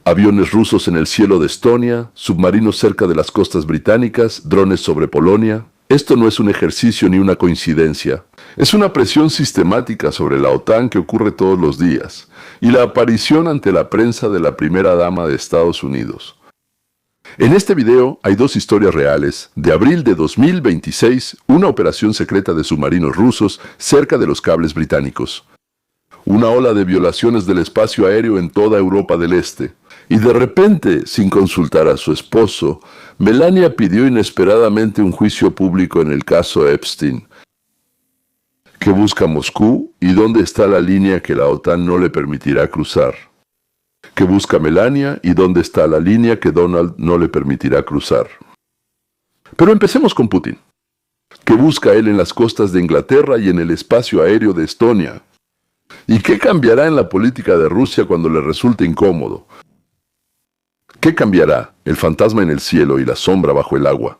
aviones rusos en el cielo de Estonia, submarinos cerca de las costas británicas, drones sobre Polonia. Esto no es un ejercicio ni una coincidencia. Es una presión sistemática sobre la OTAN que ocurre todos los días, y la aparición ante la prensa de la primera dama de Estados Unidos. En este video hay dos historias reales. De abril de 2026, una operación secreta de submarinos rusos cerca de los cables británicos. Una ola de violaciones del espacio aéreo en toda Europa del Este. Y de repente, sin consultar a su esposo, Melania pidió inesperadamente un juicio público en el caso Epstein. ¿Qué busca Moscú y dónde está la línea que la OTAN no le permitirá cruzar? ¿Qué busca Melania y dónde está la línea que Donald no le permitirá cruzar? Pero empecemos con Putin. ¿Qué busca él en las costas de Inglaterra y en el espacio aéreo de Estonia? ¿Y qué cambiará en la política de Rusia cuando le resulte incómodo? ¿Qué cambiará? El fantasma en el cielo y la sombra bajo el agua.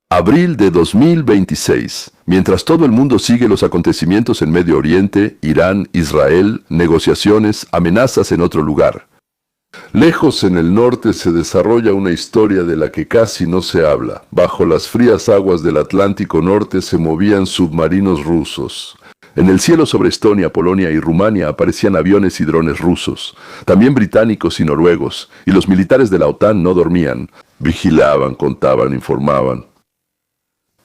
Abril de 2026. Mientras todo el mundo sigue los acontecimientos en Medio Oriente, Irán, Israel, negociaciones, amenazas en otro lugar. Lejos en el norte se desarrolla una historia de la que casi no se habla. Bajo las frías aguas del Atlántico Norte se movían submarinos rusos. En el cielo sobre Estonia, Polonia y Rumania aparecían aviones y drones rusos, también británicos y noruegos, y los militares de la OTAN no dormían. Vigilaban, contaban, informaban.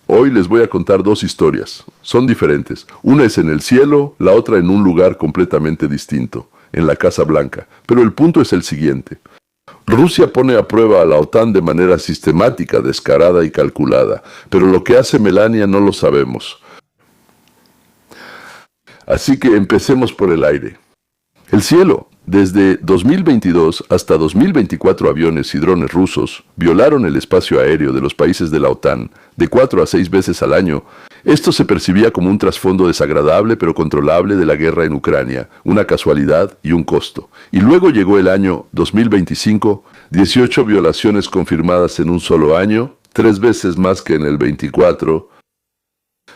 Hoy les voy a contar dos historias. Son diferentes. Una es en el cielo, la otra en un lugar completamente distinto, en la Casa Blanca. Pero el punto es el siguiente. Rusia pone a prueba a la OTAN de manera sistemática, descarada y calculada. Pero lo que hace Melania no lo sabemos. Así que empecemos por el aire. El cielo. Desde 2022 hasta 2024 aviones y drones rusos violaron el espacio aéreo de los países de la OTAN de 4 a 6 veces al año. Esto se percibía como un trasfondo desagradable pero controlable de la guerra en Ucrania, una casualidad y un costo. Y luego llegó el año 2025, 18 violaciones confirmadas en un solo año, 3 veces más que en el 24.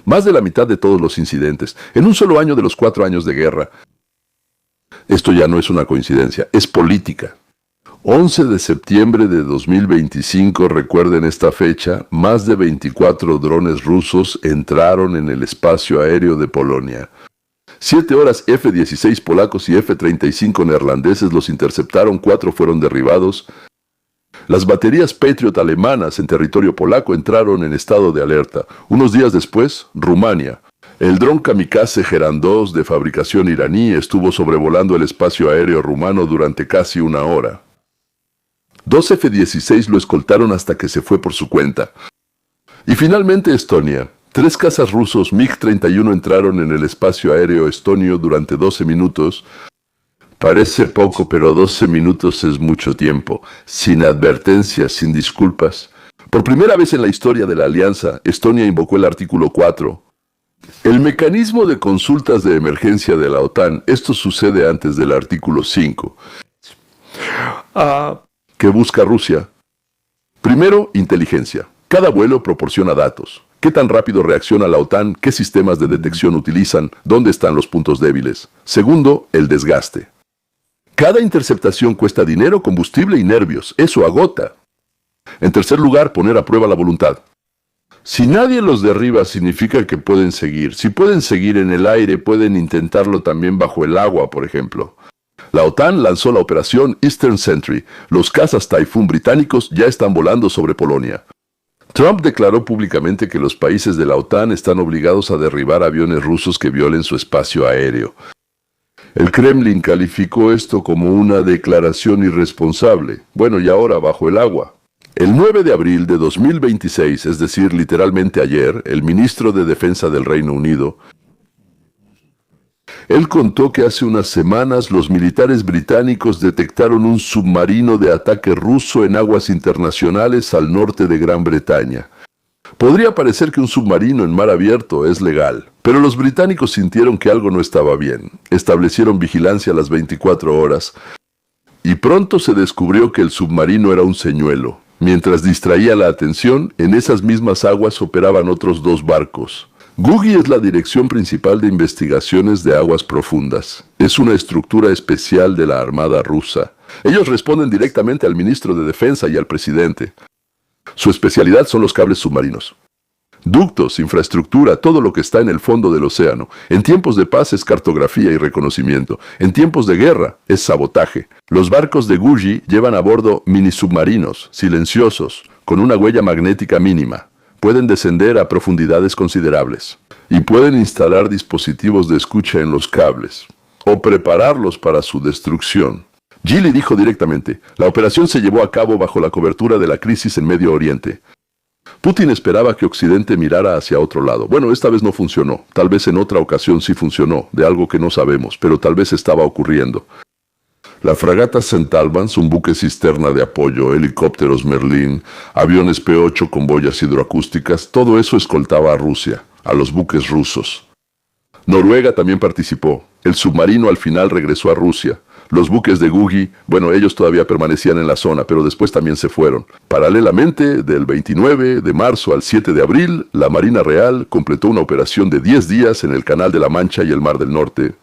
Más de la mitad de todos los incidentes, en un solo año de los 4 años de guerra. Esto ya no es una coincidencia, es política. 11 de septiembre de 2025, recuerden esta fecha, más de 24 drones rusos entraron en el espacio aéreo de Polonia. 7 horas F-16 polacos y F-35 neerlandeses los interceptaron, 4 fueron derribados. Las baterías Patriot alemanas en territorio polaco entraron en estado de alerta. Unos días después, Rumania. El dron kamikaze Geran 2 de fabricación iraní estuvo sobrevolando el espacio aéreo rumano durante casi una hora. 2 F-16 lo escoltaron hasta que se fue por su cuenta. Y finalmente Estonia. 3 cazas rusos MiG-31 entraron en el espacio aéreo estonio durante 12 minutos. Parece poco, pero 12 minutos es mucho tiempo. Sin advertencias, sin disculpas. Por primera vez en la historia de la alianza, Estonia invocó el artículo 4. El mecanismo de consultas de emergencia de la OTAN, esto sucede antes del artículo 5. ¿Qué busca Rusia? Primero, inteligencia. Cada vuelo proporciona datos. ¿Qué tan rápido reacciona la OTAN? ¿Qué sistemas de detección utilizan? ¿Dónde están los puntos débiles? Segundo, el desgaste. Cada interceptación cuesta dinero, combustible y nervios. Eso agota. En tercer lugar, poner a prueba la voluntad. Si nadie los derriba, significa que pueden seguir. Si pueden seguir en el aire, pueden intentarlo también bajo el agua, por ejemplo. La OTAN lanzó la operación Eastern Sentry. Los cazas Typhoon británicos ya están volando sobre Polonia. Trump declaró públicamente que los países de la OTAN están obligados a derribar aviones rusos que violen su espacio aéreo. El Kremlin calificó esto como una declaración irresponsable. Bueno, y ahora bajo el agua. El 9 de abril de 2026, es decir, literalmente ayer, el ministro de Defensa del Reino Unido, él contó que hace unas semanas los militares británicos detectaron un submarino de ataque ruso en aguas internacionales al norte de Gran Bretaña. Podría parecer que un submarino en mar abierto es legal, pero los británicos sintieron que algo no estaba bien. Establecieron vigilancia a las 24 horas y pronto se descubrió que el submarino era un señuelo. Mientras distraía la atención, en esas mismas aguas operaban otros 2 barcos. GUGI es la Dirección Principal de Investigaciones de Aguas Profundas. Es una estructura especial de la Armada rusa. Ellos responden directamente al ministro de Defensa y al presidente. Su especialidad son los cables submarinos. Ductos, infraestructura, todo lo que está en el fondo del océano. En tiempos de paz es cartografía y reconocimiento. En tiempos de guerra es sabotaje. Los barcos de Guji llevan a bordo mini submarinos, silenciosos, con una huella magnética mínima. Pueden descender a profundidades considerables. Y pueden instalar dispositivos de escucha en los cables, o prepararlos para su destrucción. Gili dijo directamente, la operación se llevó a cabo bajo la cobertura de la crisis en Medio Oriente. Putin esperaba que Occidente mirara hacia otro lado. Bueno, esta vez no funcionó. Tal vez en otra ocasión sí funcionó, de algo que no sabemos, pero tal vez estaba ocurriendo. La fragata St. Albans, un buque cisterna de apoyo, helicópteros Merlin, aviones P-8 con boyas hidroacústicas, todo eso escoltaba a Rusia, a los buques rusos. Noruega también participó. El submarino al final regresó a Rusia. Los buques de Guji, bueno, ellos todavía permanecían en la zona, pero después también se fueron. Paralelamente, del 29 de marzo al 7 de abril, la Marina Real completó una operación de 10 días en el Canal de la Mancha y el Mar del Norte.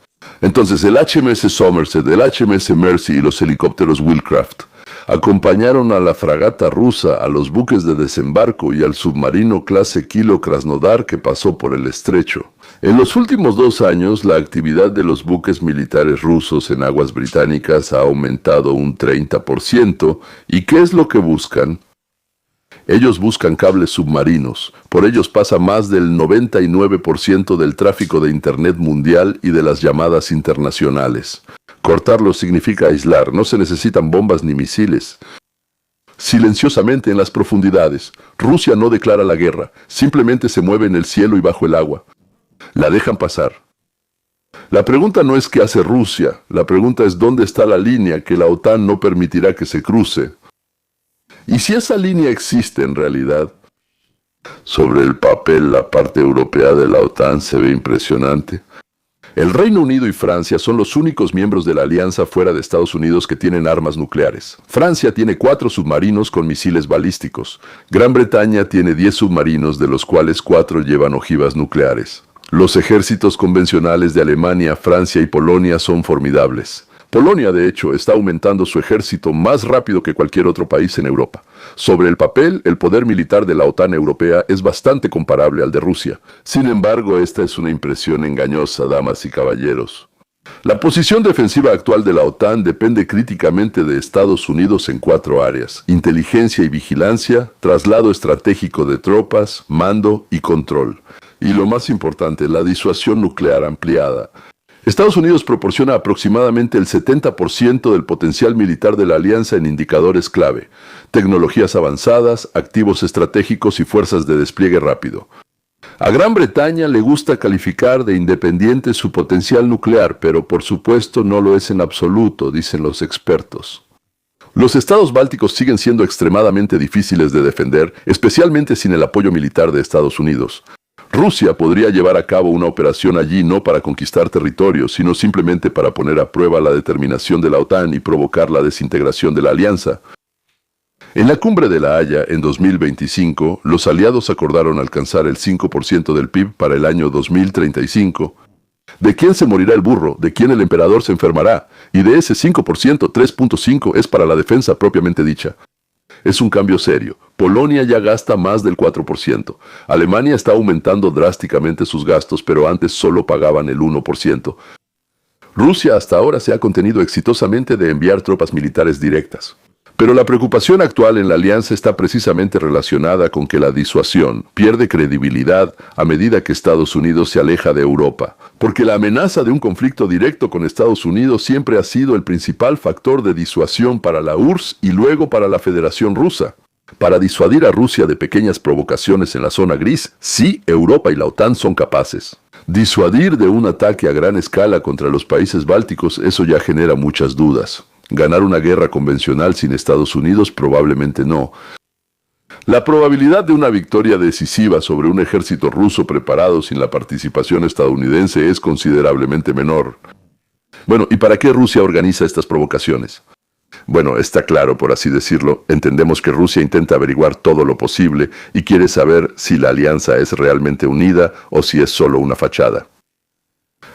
Entonces, el HMS Somerset, el HMS Mercy y los helicópteros Wheelcraft acompañaron a la fragata rusa, a los buques de desembarco y al submarino clase Kilo Krasnodar que pasó por el estrecho. En los últimos 2 años, la actividad de los buques militares rusos en aguas británicas ha aumentado un 30%. ¿Y qué es lo que buscan? Ellos buscan cables submarinos. Por ellos pasa más del 99% del tráfico de Internet mundial y de las llamadas internacionales. Cortarlos significa aislar, no se necesitan bombas ni misiles. Silenciosamente en las profundidades, Rusia no declara la guerra, simplemente se mueve en el cielo y bajo el agua. La dejan pasar. La pregunta no es qué hace Rusia, la pregunta es dónde está la línea que la OTAN no permitirá que se cruce. Y si esa línea existe en realidad, sobre el papel la parte europea de la OTAN se ve impresionante. El Reino Unido y Francia son los únicos miembros de la alianza fuera de Estados Unidos que tienen armas nucleares. Francia tiene 4 submarinos con misiles balísticos. Gran Bretaña tiene 10 submarinos, de los cuales 4 llevan ojivas nucleares. Los ejércitos convencionales de Alemania, Francia y Polonia son formidables. Polonia, de hecho, está aumentando su ejército más rápido que cualquier otro país en Europa. Sobre el papel, el poder militar de la OTAN europea es bastante comparable al de Rusia. Sin embargo, esta es una impresión engañosa, damas y caballeros. La posición defensiva actual de la OTAN depende críticamente de Estados Unidos en 4 áreas: inteligencia y vigilancia, traslado estratégico de tropas, mando y control. Y lo más importante, la disuasión nuclear ampliada. Estados Unidos proporciona aproximadamente el 70% del potencial militar de la alianza en indicadores clave: tecnologías avanzadas, activos estratégicos y fuerzas de despliegue rápido. A Gran Bretaña le gusta calificar de independiente su potencial nuclear, pero por supuesto no lo es en absoluto, dicen los expertos. Los estados bálticos siguen siendo extremadamente difíciles de defender, especialmente sin el apoyo militar de Estados Unidos. Rusia podría llevar a cabo una operación allí no para conquistar territorios, sino simplemente para poner a prueba la determinación de la OTAN y provocar la desintegración de la alianza. En la cumbre de La Haya, en 2025, los aliados acordaron alcanzar el 5% del PIB para el año 2035. ¿De quién se morirá el burro? ¿De quién el emperador se enfermará? Y de ese 5%, 3.5% es para la defensa propiamente dicha. Es un cambio serio. Polonia ya gasta más del 4%. Alemania está aumentando drásticamente sus gastos, pero antes solo pagaban el 1%. Rusia hasta ahora se ha contenido exitosamente de enviar tropas militares directas. Pero la preocupación actual en la alianza está precisamente relacionada con que la disuasión pierde credibilidad a medida que Estados Unidos se aleja de Europa, porque la amenaza de un conflicto directo con Estados Unidos siempre ha sido el principal factor de disuasión para la URSS y luego para la Federación Rusa. Para disuadir a Rusia de pequeñas provocaciones en la zona gris, sí, Europa y la OTAN son capaces. Disuadir de un ataque a gran escala contra los países bálticos, eso ya genera muchas dudas. Ganar una guerra convencional sin Estados Unidos probablemente no. La probabilidad de una victoria decisiva sobre un ejército ruso preparado sin la participación estadounidense es considerablemente menor. Bueno, ¿y para qué Rusia organiza estas provocaciones? Bueno, está claro, por así decirlo. Entendemos que Rusia intenta averiguar todo lo posible y quiere saber si la alianza es realmente unida o si es solo una fachada.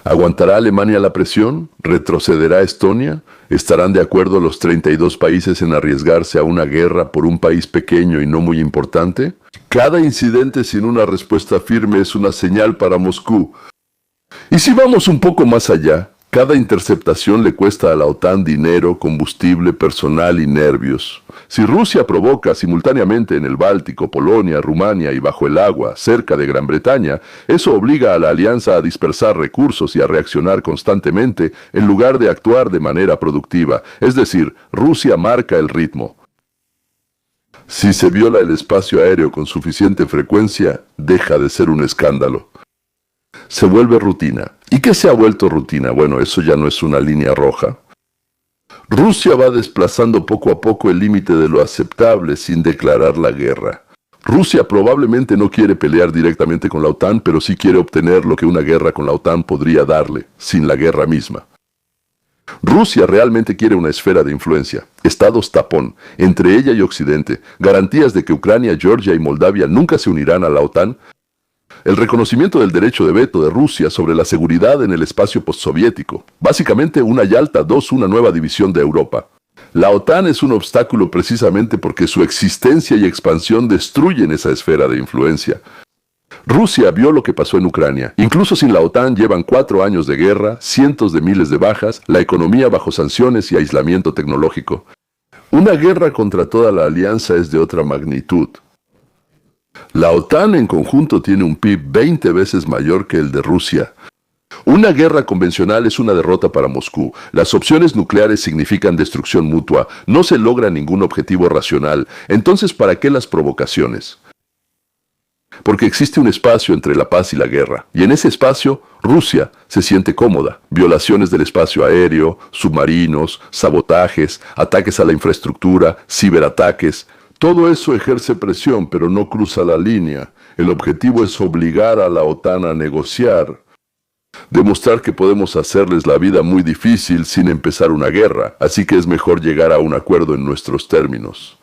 ¿Aguantará Alemania la presión? ¿Retrocederá Estonia? ¿Estarán de acuerdo los 32 países en arriesgarse a una guerra por un país pequeño y no muy importante? Cada incidente sin una respuesta firme es una señal para Moscú. Y si vamos un poco más allá, cada interceptación le cuesta a la OTAN dinero, combustible, personal y nervios. Si Rusia provoca simultáneamente en el Báltico, Polonia, Rumania y bajo el agua, cerca de Gran Bretaña, eso obliga a la alianza a dispersar recursos y a reaccionar constantemente en lugar de actuar de manera productiva. Es decir, Rusia marca el ritmo. Si se viola el espacio aéreo con suficiente frecuencia, deja de ser un escándalo. Se vuelve rutina. ¿Y qué se ha vuelto rutina? Bueno, eso ya no es una línea roja. Rusia va desplazando poco a poco el límite de lo aceptable sin declarar la guerra. Rusia probablemente no quiere pelear directamente con la OTAN, pero sí quiere obtener lo que una guerra con la OTAN podría darle, sin la guerra misma. Rusia realmente quiere una esfera de influencia, estados tapón, entre ella y Occidente, garantías de que Ucrania, Georgia y Moldavia nunca se unirán a la OTAN, el reconocimiento del derecho de veto de Rusia sobre la seguridad en el espacio postsoviético, básicamente una Yalta II, una nueva división de Europa. La OTAN es un obstáculo precisamente porque su existencia y expansión destruyen esa esfera de influencia. Rusia vio lo que pasó en Ucrania. Incluso sin la OTAN llevan 4 años de guerra, cientos de miles de bajas, la economía bajo sanciones y aislamiento tecnológico. Una guerra contra toda la alianza es de otra magnitud. La OTAN en conjunto tiene un PIB 20 veces mayor que el de Rusia. Una guerra convencional es una derrota para Moscú. Las opciones nucleares significan destrucción mutua. No se logra ningún objetivo racional. Entonces, ¿para qué las provocaciones? Porque existe un espacio entre la paz y la guerra. Y en ese espacio, Rusia se siente cómoda. Violaciones del espacio aéreo, submarinos, sabotajes, ataques a la infraestructura, ciberataques. Todo eso ejerce presión, pero no cruza la línea. El objetivo es obligar a la OTAN a negociar. Demostrar que podemos hacerles la vida muy difícil sin empezar una guerra, así que es mejor llegar a un acuerdo en nuestros términos.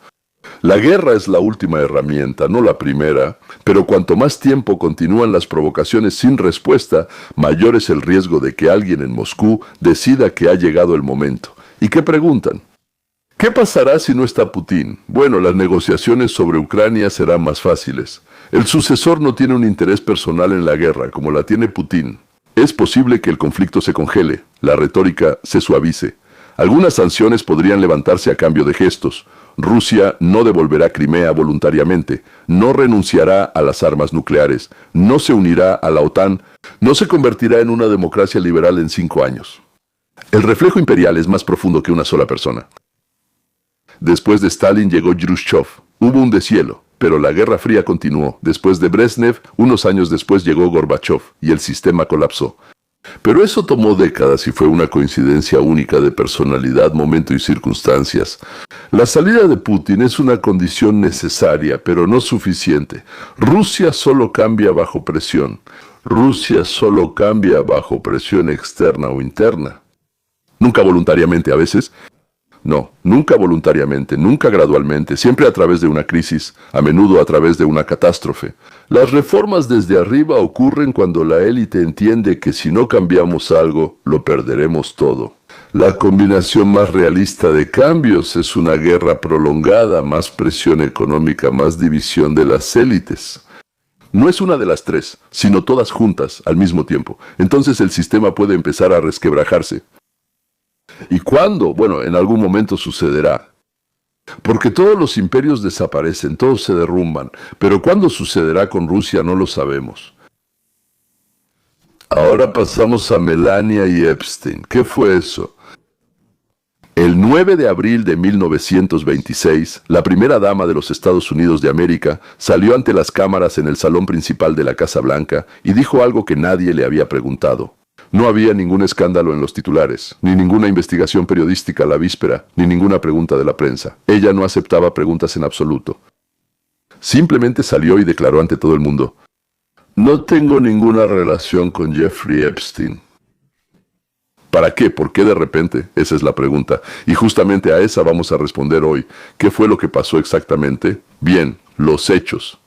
La guerra es la última herramienta, no la primera, pero cuanto más tiempo continúan las provocaciones sin respuesta, mayor es el riesgo de que alguien en Moscú decida que ha llegado el momento. ¿Y qué preguntan? ¿Qué pasará si no está Putin? Bueno, las negociaciones sobre Ucrania serán más fáciles. El sucesor no tiene un interés personal en la guerra, como la tiene Putin. Es posible que el conflicto se congele, la retórica se suavice. Algunas sanciones podrían levantarse a cambio de gestos. Rusia no devolverá Crimea voluntariamente, no renunciará a las armas nucleares, no se unirá a la OTAN, no se convertirá en una democracia liberal en 5 años. El reflejo imperial es más profundo que una sola persona. Después de Stalin llegó Khrushchev. Hubo un deshielo, pero la Guerra Fría continuó. Después de Brezhnev, unos años después llegó Gorbachev y el sistema colapsó. Pero eso tomó décadas y fue una coincidencia única de personalidad, momento y circunstancias. La salida de Putin es una condición necesaria, pero no suficiente. Rusia solo cambia bajo presión. Rusia solo cambia bajo presión externa o interna. Nunca voluntariamente a veces. No, nunca voluntariamente, nunca gradualmente, siempre a través de una crisis, a menudo a través de una catástrofe. Las reformas desde arriba ocurren cuando la élite entiende que si no cambiamos algo, lo perderemos todo. La combinación más realista de cambios es una guerra prolongada, más presión económica, más división de las élites. No es una de las tres, sino todas juntas, al mismo tiempo. Entonces el sistema puede empezar a resquebrajarse. ¿Y cuándo? Bueno, en algún momento sucederá. Porque todos los imperios desaparecen, todos se derrumban. Pero ¿cuándo sucederá con Rusia? No lo sabemos. Ahora pasamos a Melania y Epstein. ¿Qué fue eso? El 9 de abril de 1926, la primera dama de los Estados Unidos de América salió ante las cámaras en el salón principal de la Casa Blanca y dijo algo que nadie le había preguntado. No había ningún escándalo en los titulares, ni ninguna investigación periodística la víspera, ni ninguna pregunta de la prensa. Ella no aceptaba preguntas en absoluto. Simplemente salió y declaró ante todo el mundo: no tengo ninguna relación con Jeffrey Epstein. ¿Para qué? ¿Por qué de repente? Esa es la pregunta. Y justamente a esa vamos a responder hoy. ¿Qué fue lo que pasó exactamente? Bien, los hechos.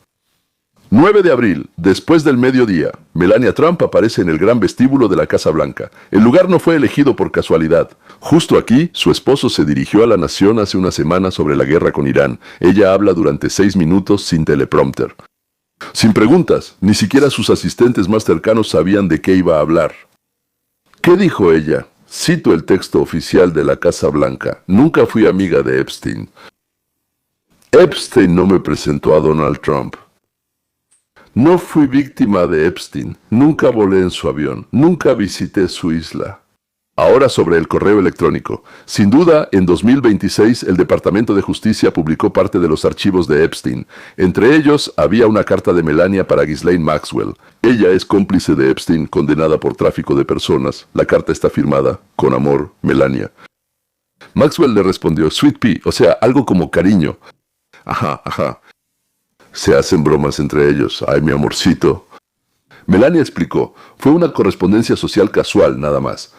9 de abril, después del mediodía, Melania Trump aparece en el gran vestíbulo de la Casa Blanca. El lugar no fue elegido por casualidad. Justo aquí, su esposo se dirigió a la nación hace una semana sobre la guerra con Irán. Ella habla durante 6 minutos sin teleprompter. Sin preguntas, ni siquiera sus asistentes más cercanos sabían de qué iba a hablar. ¿Qué dijo ella? Cito el texto oficial de la Casa Blanca. Nunca fui amiga de Epstein. Epstein no me presentó a Donald Trump. No fui víctima de Epstein, nunca volé en su avión, nunca visité su isla. Ahora sobre el correo electrónico. Sin duda, en 2026 el Departamento de Justicia publicó parte de los archivos de Epstein. Entre ellos había una carta de Melania para Ghislaine Maxwell. Ella es cómplice de Epstein, condenada por tráfico de personas. La carta está firmada, con amor, Melania. Maxwell le respondió, Sweet Pea, o sea, algo como cariño. Ajá. Se hacen bromas entre ellos. Ay, mi amorcito. Melania explicó, fue una correspondencia social casual, nada más.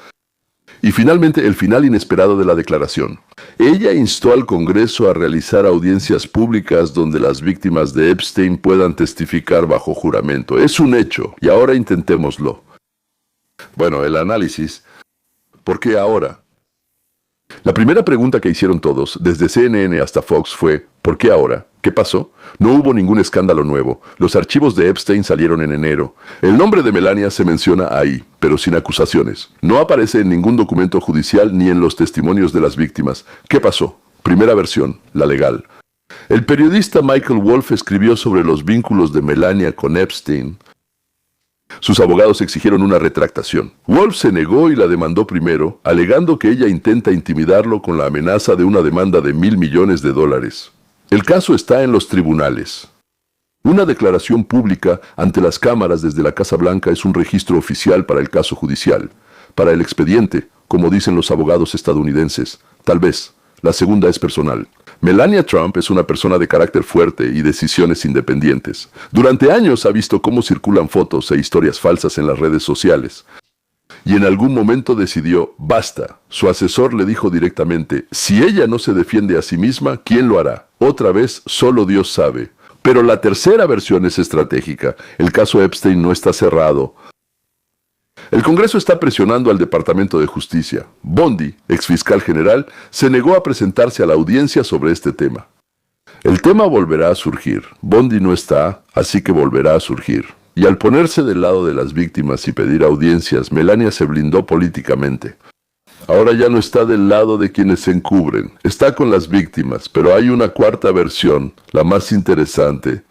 Y finalmente el final inesperado de la declaración. Ella instó al Congreso a realizar audiencias públicas donde las víctimas de Epstein puedan testificar bajo juramento. Es un hecho, y ahora intentémoslo. Bueno, el análisis. ¿Por qué ahora? La primera pregunta que hicieron todos, desde CNN hasta Fox, fue ¿por qué ahora? ¿Qué pasó? No hubo ningún escándalo nuevo. Los archivos de Epstein salieron en enero. El nombre de Melania se menciona ahí, pero sin acusaciones. No aparece en ningún documento judicial ni en los testimonios de las víctimas. ¿Qué pasó? Primera versión, la legal. El periodista Michael Wolff escribió sobre los vínculos de Melania con Epstein. Sus abogados exigieron una retractación. Wolff se negó y la demandó primero, alegando que ella intenta intimidarlo con la amenaza de una demanda de $1.000 millones. El caso está en los tribunales. Una declaración pública ante las cámaras desde la Casa Blanca es un registro oficial para el caso judicial. Para el expediente, como dicen los abogados estadounidenses, tal vez, la segunda es personal. Melania Trump es una persona de carácter fuerte y decisiones independientes. Durante años ha visto cómo circulan fotos e historias falsas en las redes sociales. Y en algún momento decidió, basta. Su asesor le dijo directamente, si ella no se defiende a sí misma, ¿quién lo hará? Otra vez, solo Dios sabe. Pero la tercera versión es estratégica. El caso Epstein no está cerrado. El Congreso está presionando al Departamento de Justicia. Bondi, exfiscal general, se negó a presentarse a la audiencia sobre este tema. El tema volverá a surgir. Bondi no está, así que volverá a surgir. Y al ponerse del lado de las víctimas y pedir audiencias, Melania se blindó políticamente. Ahora ya no está del lado de quienes se encubren. Está con las víctimas, pero hay una cuarta versión, la más interesante.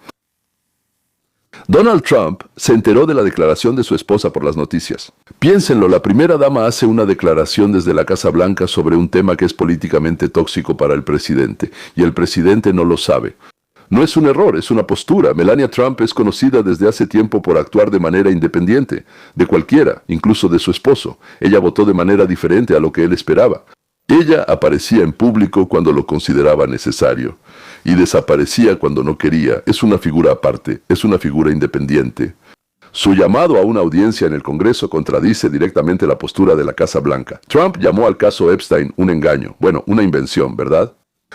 Donald Trump se enteró de la declaración de su esposa por las noticias. Piénsenlo, la primera dama hace una declaración desde la Casa Blanca sobre un tema que es políticamente tóxico para el presidente, y el presidente no lo sabe. No es un error, es una postura. Melania Trump es conocida desde hace tiempo por actuar de manera independiente, de cualquiera, incluso de su esposo. Ella votó de manera diferente a lo que él esperaba. Ella aparecía en público cuando lo consideraba necesario, y desaparecía cuando no quería. Es una figura aparte, es una figura independiente. Su llamado a una audiencia en el Congreso contradice directamente la postura de la Casa Blanca. Trump llamó al caso Epstein un engaño, bueno, una invención, ¿verdad?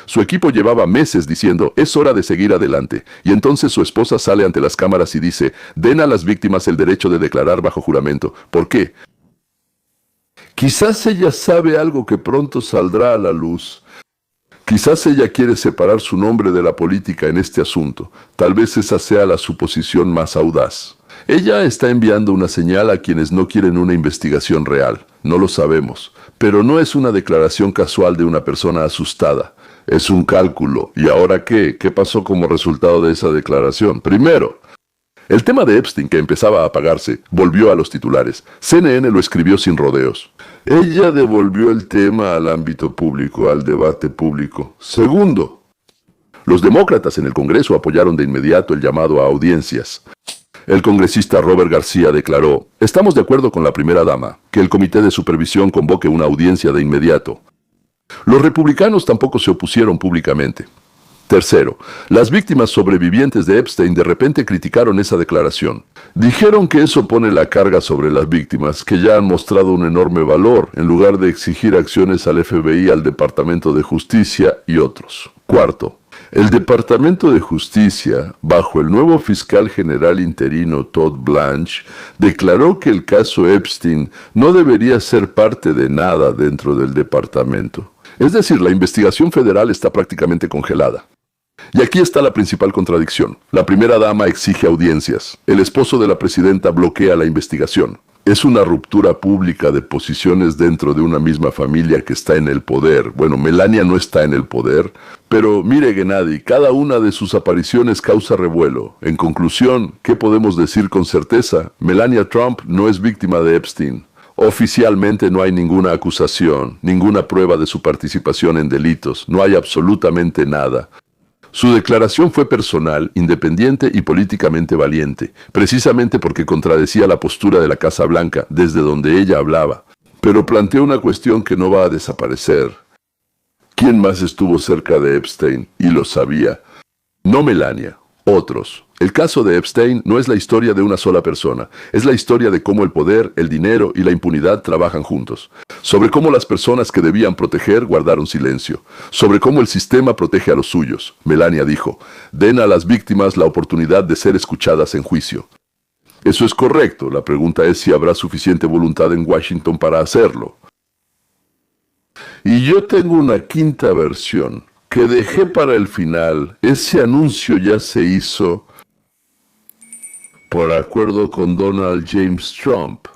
Su equipo llevaba meses diciendo, es hora de seguir adelante, y entonces su esposa sale ante las cámaras y dice, den a las víctimas el derecho de declarar bajo juramento. ¿Por qué? Quizás ella sabe algo que pronto saldrá a la luz. Quizás ella quiere separar su nombre de la política en este asunto. Tal vez esa sea la suposición más audaz. Ella está enviando una señal a quienes no quieren una investigación real. No lo sabemos. Pero no es una declaración casual de una persona asustada. Es un cálculo. ¿Y ahora qué? ¿Qué pasó como resultado de esa declaración? Primero, el tema de Epstein, que empezaba a apagarse, volvió a los titulares. CNN lo escribió sin rodeos. Ella devolvió el tema al ámbito público, al debate público. Segundo, los demócratas en el Congreso apoyaron de inmediato el llamado a audiencias. El congresista Robert García declaró, estamos de acuerdo con la primera dama, que el comité de supervisión convoque una audiencia de inmediato. Los republicanos tampoco se opusieron públicamente. Tercero, las víctimas sobrevivientes de Epstein de repente criticaron esa declaración. Dijeron que eso pone la carga sobre las víctimas, que ya han mostrado un enorme valor, en lugar de exigir acciones al FBI, al Departamento de Justicia y otros. Cuarto, El Departamento de Justicia, bajo el nuevo fiscal general interino Todd Blanche, declaró que el caso Epstein no debería ser parte de nada dentro del departamento. Es decir, la investigación federal está prácticamente congelada. Y aquí está la principal contradicción. La primera dama exige audiencias. El esposo de la presidenta bloquea la investigación. Es una ruptura pública de posiciones dentro de una misma familia que está en el poder. Bueno, Melania no está en el poder, pero mire, Gennady, cada una de sus apariciones causa revuelo. En conclusión, ¿qué podemos decir con certeza? Melania Trump no es víctima de Epstein. Oficialmente no hay ninguna acusación, ninguna prueba de su participación en delitos. No hay absolutamente nada. Su declaración fue personal, independiente y políticamente valiente, precisamente porque contradecía la postura de la Casa Blanca, desde donde ella hablaba. Pero planteó una cuestión que no va a desaparecer. ¿Quién más estuvo cerca de Epstein y lo sabía? No Melania, otros. El caso de Epstein no es la historia de una sola persona, es la historia de cómo el poder, el dinero y la impunidad trabajan juntos. Sobre cómo las personas que debían proteger guardaron silencio. Sobre cómo el sistema protege a los suyos. Melania dijo, den a las víctimas la oportunidad de ser escuchadas en juicio. Eso es correcto, la pregunta es si habrá suficiente voluntad en Washington para hacerlo. Y yo tengo una quinta versión, que dejé para el final. Ese anuncio ya se hizo por acuerdo con Donald James Trump,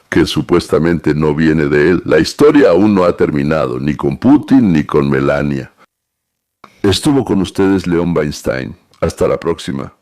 que supuestamente no viene de él. La historia aún no ha terminado, ni con Putin ni con Melania. Estuvo con ustedes León Weinstein. Hasta la próxima.